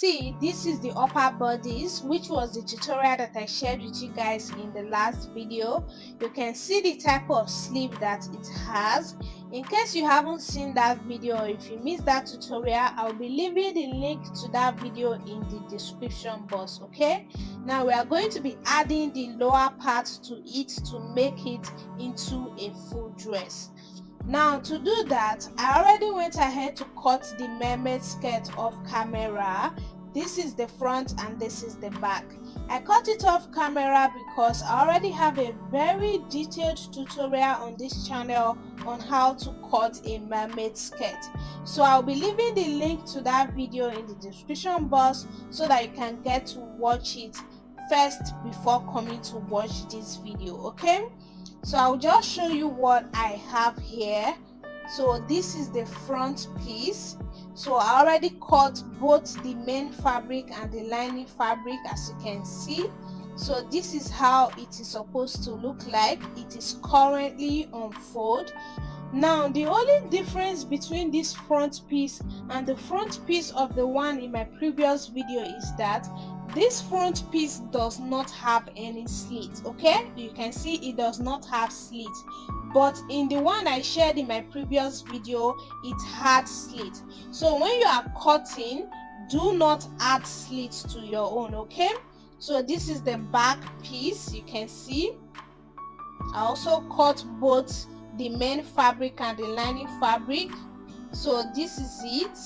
See, this is the upper bodice, which was the tutorial that I shared with you guys in the last video. You can see the type of sleeve that it has. In case you haven't seen that video, or if you missed that tutorial, I'll be leaving the link to that video in the description box. Okay, now we are going to be adding the lower part to it to make it into a full dress. Now to do that, I already went ahead to cut the mermaid skirt off camera. This is the front and this is the back. I cut it off camera because I already have a very detailed tutorial on this channel on how to cut a mermaid skirt. So I'll be leaving the link to that video in the description box so that you can get to watch it first before coming to watch this video. Okay, so I'll just show you what I have here. So this is the front piece. So I already cut both the main fabric and the lining fabric, as you can see. So this is how it is supposed to look like. It is currently on fold. Now the only difference between this front piece and the front piece of the one in my previous video is that this front piece does not have any slit. Okay, you can see it does not have slit, but in the one I shared in my previous video it had slit. So when you are cutting, do not add slits to your own. Okay, so this is the back piece. You can see I also cut both the main fabric and the lining fabric. So this is it.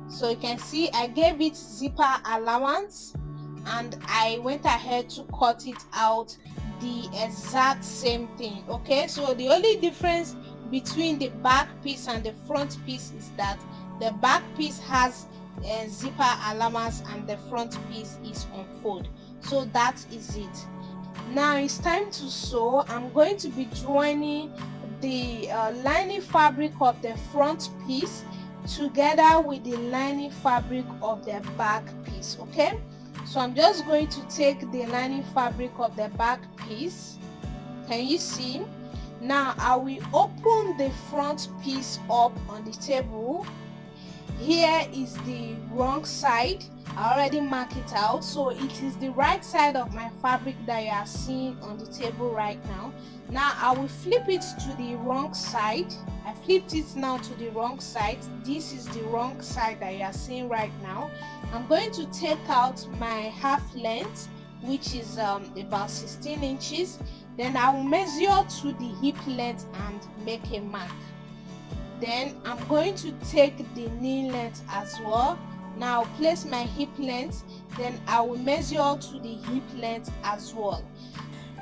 So you can see I gave it zipper allowance and I went ahead to cut it out the exact same thing. Okay, so the only difference between the back piece and the front piece is that the back piece has a zipper allowance and the front piece is on fold. So that is it. Now it's time to sew. I'm going to be joining the lining fabric of the front piece together with the lining fabric of the back piece. Okay, so I'm just going to take the lining fabric of the back piece. Can you see? Now I will open the front piece up on the table. Here is the wrong side. I already marked it out, so it is the right side of my fabric that you are seeing on the table right now. Now I will flip it to the wrong side. I flipped it now to the wrong side. This is the wrong side that you are seeing right now. I'm going to take out my half length, which is about 16 inches. Then I will measure to the hip length and make a mark. Then I'm going to take the knee length as well. Now I'll place my hip length, then I will measure to the hip length as well.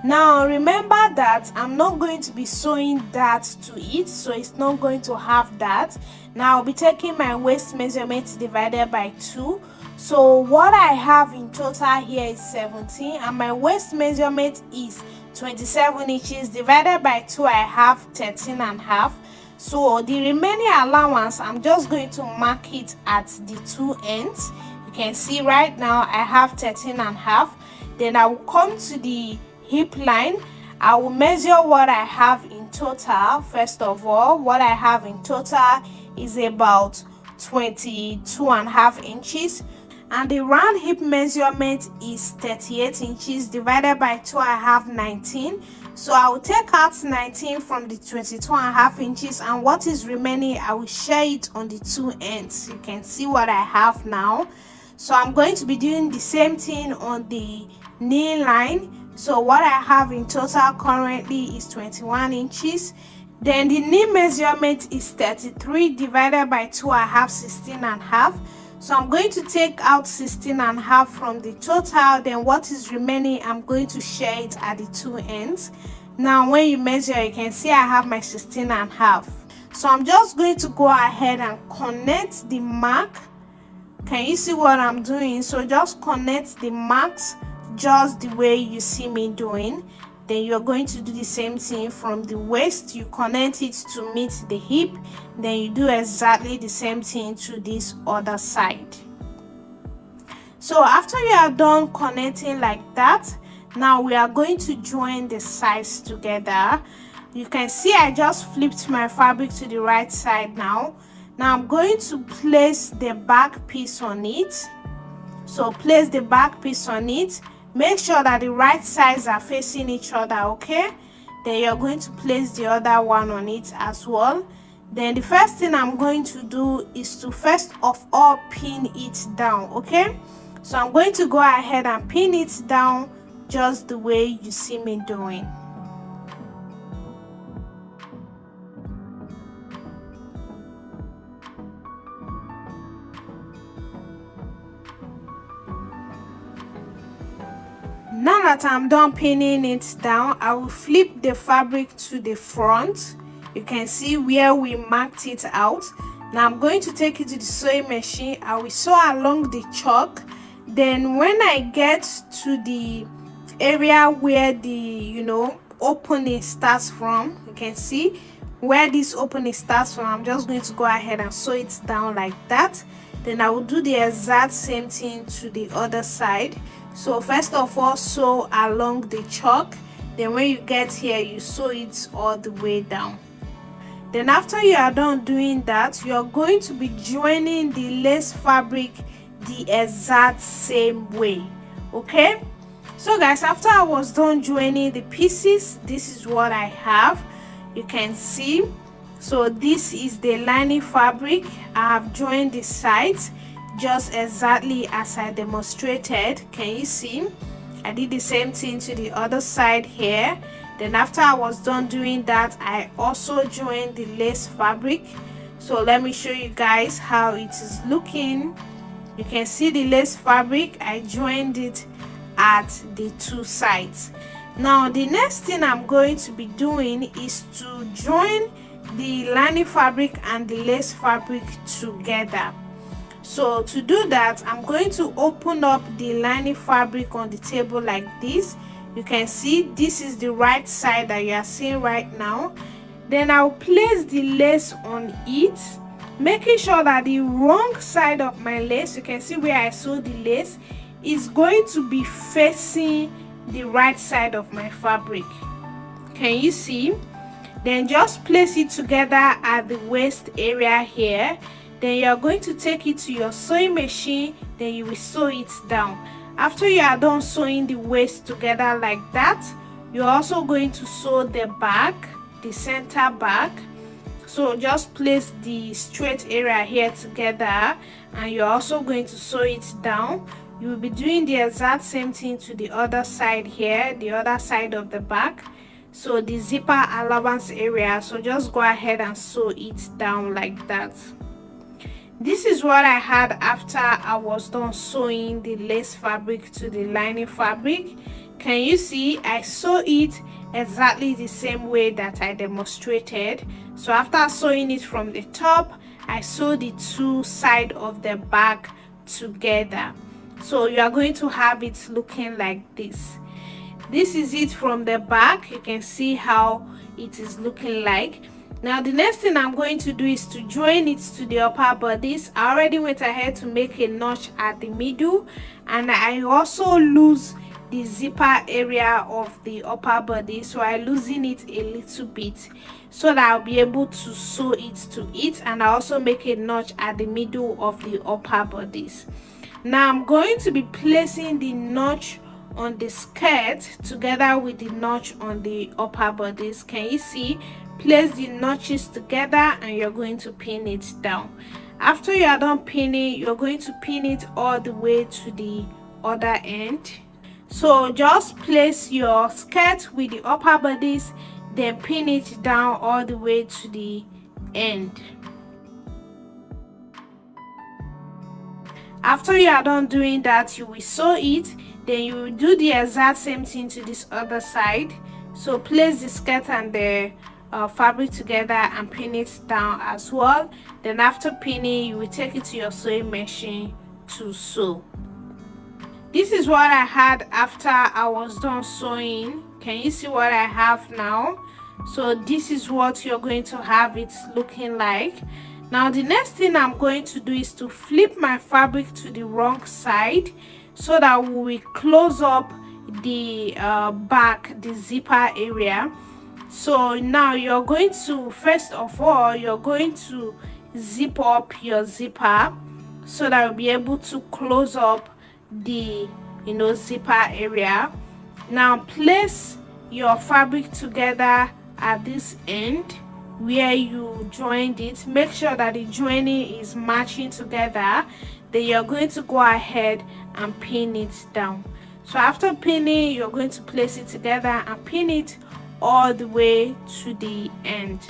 Now remember that I'm not going to be sewing that to it, so it's not going to have that. Now I'll be taking my waist measurement divided by 2. So what I have in total here is 17 and my waist measurement is 27 inches. Divided by 2, I have 13 and a half. So the remaining allowance, I'm just going to mark it at the two ends. You can see right now I have 13 and a half. Then I will come to the hip line. I will measure what I have in total. First of all, what I have in total is about 22 and a half inches, and the round hip measurement is 38 inches. Divided by 2, I have 19. So I will take out 19 from the 22 and a half inches, and what is remaining I will share it on the two ends. You can see what I have now. So I'm going to be doing the same thing on the knee line. So what I have in total currently is 21 inches. Then the knee measurement is 33. Divided by 2, I have 16 and a half. So I'm going to take out 16 and a half from the total. Then what is remaining, I'm going to share it at the two ends. Now when you measure, you can see I have my 16 and a half. So I'm just going to go ahead and connect the mark. Can you see what I'm doing? So just connect the marks just the way you see me doing. Then you're going to do the same thing from the waist. You connect it to meet the hip. Then you do exactly the same thing to this other side. So after you are done connecting like that, now we are going to join the sides together. You can see I just flipped my fabric to the right side now. Now I'm going to place the back piece on it. So place the back piece on it. Make sure that the right sides are facing each other, okay? Then you're going to place the other one on it as well. Then the first thing I'm going to do is to first of all pin it down, okay? So I'm going to go ahead and pin it down just the way you see me doing. Now that I'm done pinning it down, I will flip the fabric to the front. You can see where we marked it out. Now I'm going to take it to the sewing machine. I will sew along the chalk. Then when I get to the area where the opening starts from, you can see where this opening starts from. I'm just going to go ahead and sew it down like that. Then I will do the exact same thing to the other side. So first of all, sew along the chalk. Then when you get here, you sew it all the way down. Then after you are done doing that, you are going to be joining the lace fabric the exact same way, okay? So guys, after I was done joining the pieces, this is what I have. You can see. So this is the lining fabric. I have joined the sides just exactly as I demonstrated. Can you see? I did the same thing to the other side here. Then after I was done doing that, I also joined the lace fabric. So let me show you guys how it is looking. You can see the lace fabric. I joined it at the two sides. Now the next thing I'm going to be doing is to join the lining fabric and the lace fabric together. So to do that, I'm going to open up the lining fabric on the table like this. You can see this is the right side that you are seeing right now. Then I'll place the lace on it, making sure that the wrong side of my lace, you can see where I sewed the lace, is going to be facing the right side of my fabric. Can you see? Then just place it together at the waist area here. Then you are going to take it to your sewing machine. Then you will sew it down. After you are done sewing the waist together like that, you're also going to sew the back, the center back. So just place the straight area here together, and you're also going to sew it down. You will be doing the exact same thing to the other side here, the other side of the back. So the zipper allowance area, so just go ahead and sew it down like that. This is what I had after I was done sewing the lace fabric to the lining fabric. Can you see? I sew it exactly the same way that I demonstrated. So after sewing it from the top, I sew the two sides of the back together. So you are going to have it looking like this. This is it from the back. You can see how it is looking like. Now the next thing I'm going to do is to join it to the upper bodice. I already went ahead to make a notch at the middle, and I also lose the zipper area of the upper body, so I loosen it a little bit so that I'll be able to sew it to it, and I also make a notch at the middle of the upper bodice. Now I'm going to be placing the notch on the skirt together with the notch on the upper bodice. Can you see? Place the notches together and you're going to pin it down. After you are done pinning, you're going to pin it all the way to the other end. So just place your skirt with the upper bodice, then pin it down all the way to the end. After you are done doing that, you will sew it. Then you will do the exact same thing to this other side. So place the skirt and the fabric together and pin it down as well. Then after pinning, you will take it to your sewing machine to sew. This is what I had after I was done sewing. Can you see what I have now? So this is what you're going to have it looking like. Now the next thing I'm going to do is to flip my fabric to the wrong side so that we will close up the back, the zipper area. So now you're going to, first of all, you're going to zip up your zipper so that you'll be able to close up the zipper area. Now place your fabric together at this end where you joined it. Make sure that the joining is matching together. Then you're going to go ahead and pin it down. So after pinning, you're going to place it together and pin it all the way to the end.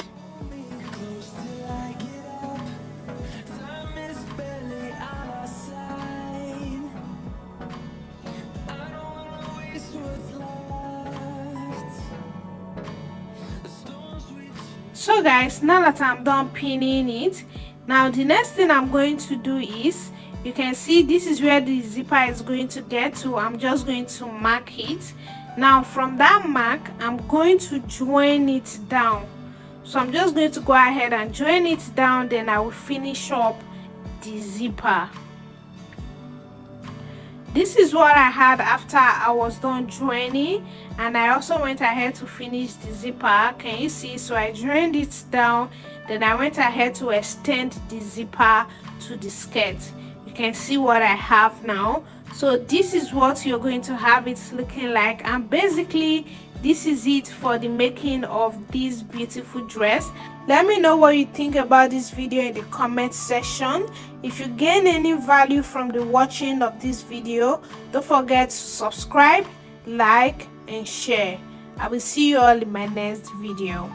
So guys, now that I'm done pinning it, now the next thing I'm going to do is, you can see this is where the zipper is going to get to. I'm just going to mark it. Now from that mark, I'm going to join it down. So I'm just going to go ahead and join it down, then I will finish up the zipper. This is what I had after I was done joining, and I also went ahead to finish the zipper. Can you see? So I joined it down, then I went ahead to extend the zipper to the skirt. You can see what I have now. So this is what you're going to have it looking like, and basically this is it for the making of this beautiful dress. Let me know what you think about this video in the comment section. If you gain any value from the watching of this video, don't forget to subscribe, like and share. I will see you all in my next video.